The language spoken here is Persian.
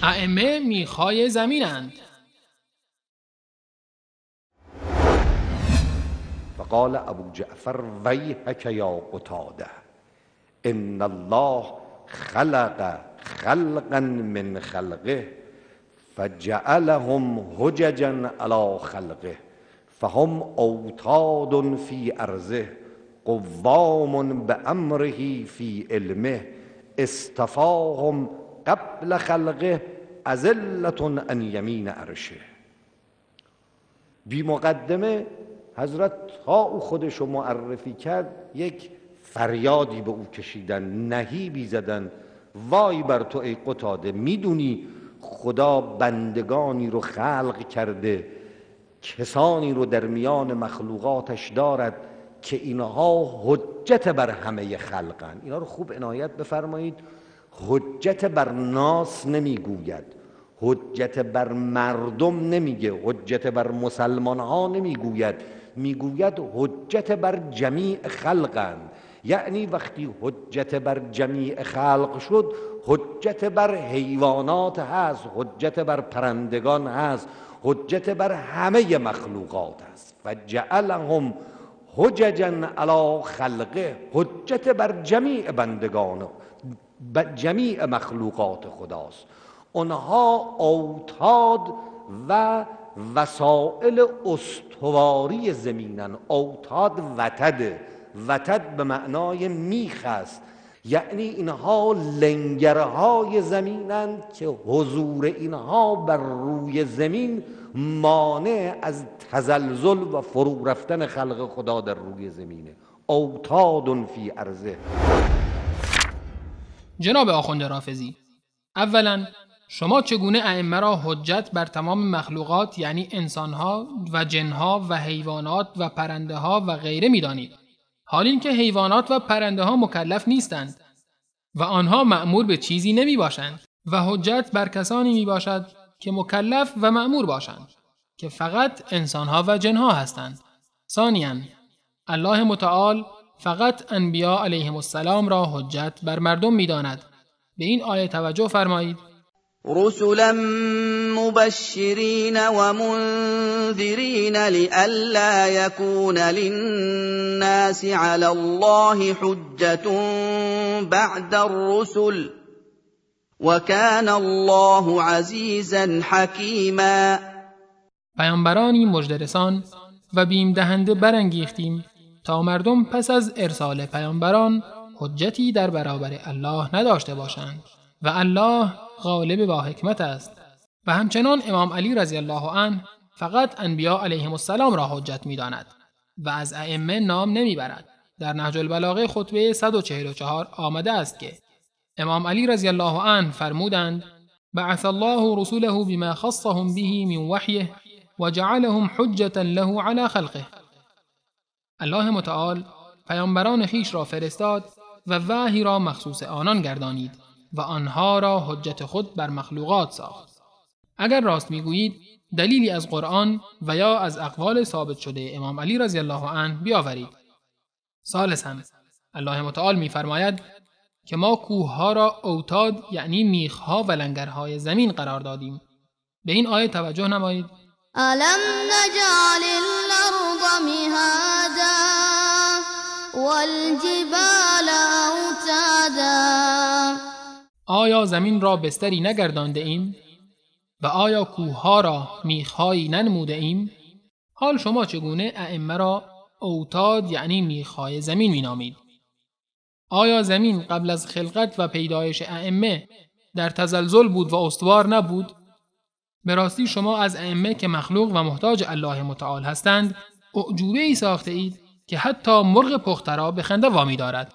ائمه میخای زمینند. فقال ابو جعفر ویحک یا قتاده ان الله خلق خلقا من خلقه فجعلهم حججا علی خلقه فهم اوتاد فی ارضه قوام بامره فی علمه اصطفاهم قبل خلقه اذلة عن یمین عرشه. بی مقدمه حضرت تا او خودشو معرفی کرد یک فریادی به او کشیدن، نهیبی زدن. وای بر تو ای قتاده، میدونی خدا بندگانی رو خلق کرده، کسانی رو در میان مخلوقاتش دارد که اینها حجت بر همه خلقن. اینا رو خوب عنایت بفرمایید. حجت بر ناس نمیگوید، حجت بر مردم نمیگه، حجت بر مسلمان ها نمیگوید، میگوید حجت بر جمیع خلقند. یعنی وقتی حجت بر جمیع خلق شد، حجت بر حیوانات هست، حجت بر پرندگان هست، حجت بر همه مخلوقات هست. و جعلهم حججا علی خلقه، حجت بر جمیع بندگان، جمیع مخلوقات خداست. اونها اوتاد و وسائل استواری زمینن. اوتاد وتد به معنای میخ است، یعنی اینها لنگرهای زمینند که حضور اینها بر روی زمین مانع از تزلزل و فرو رفتن خلق خدا در روی زمینه. اوتاد فی ارضه. جناب آخوند رافضی، اولا شما چگونه ائمه را حجت بر تمام مخلوقات یعنی انسانها و جنها و حیوانات و پرنده ها و غیره می‌دانید، حال این که حیوانات و پرنده ها مکلف نیستند و آنها مأمور به چیزی نمی باشند و حجت بر کسانی می باشد که مکلف و مأمور باشند که فقط انسانها و جنها هستند. ثانیاً الله متعال فقط انبیا علیهم السلام را حجت بر مردم می داند. به این آیه توجه فرمایید: رسلا مبشرین و منذرین لئلا یکون للناس علی الله حجة بعد الرسل وکان الله عزیزا حکیما. پیامبرانی مژده‌رسان و بیم دهنده برانگیختیم تا مردم پس از ارسال پیامبران حجتی در برابر الله نداشته باشند و الله غالب با حکمت است. و همچنان امام علی رضی الله عنه فقط انبیا علیهم السلام را حجت می‌داند و از ائمه نام نمیبرد. در نهج البلاغه خطبه 144 آمده است که امام علی رضی الله عنه فرمودند: بعث الله رسوله بما خصهم به من وحیه و جعلهم حجة له علی خلقه. الله متعال پیامبران خویش را فرستاد و وحی را مخصوص آنان گردانید و آنها را حجت خود بر مخلوقات ساخت. اگر راست میگویید دلیلی از قرآن و یا از اقوال ثابت شده امام علی رضی الله عنه بیاورید. ثالثاً الله متعال می‌فرماید که ما کوه‌ها را اوتاد یعنی میخ‌ها و لنگرهای زمین قرار دادیم. به این آیه توجه نمایید: الم نجعل الارض مهادا والجبال اوتادا. آیا زمین را بستری نگردانده ایم و آیا کوه‌ها را میخ‌هایی ننموده ایم؟ حال شما چگونه ائمه را اوتاد یعنی میخ‌های زمین مینامید؟ آیا زمین قبل از خلقت و پیدایش ائمه در تزلزل بود و استوار نبود؟ به راستی شما از ائمه که مخلوق و محتاج الله متعال هستند اعجوبه‌ای ساخته اید که حتی مرغ پخته را به خنده وامی دارد.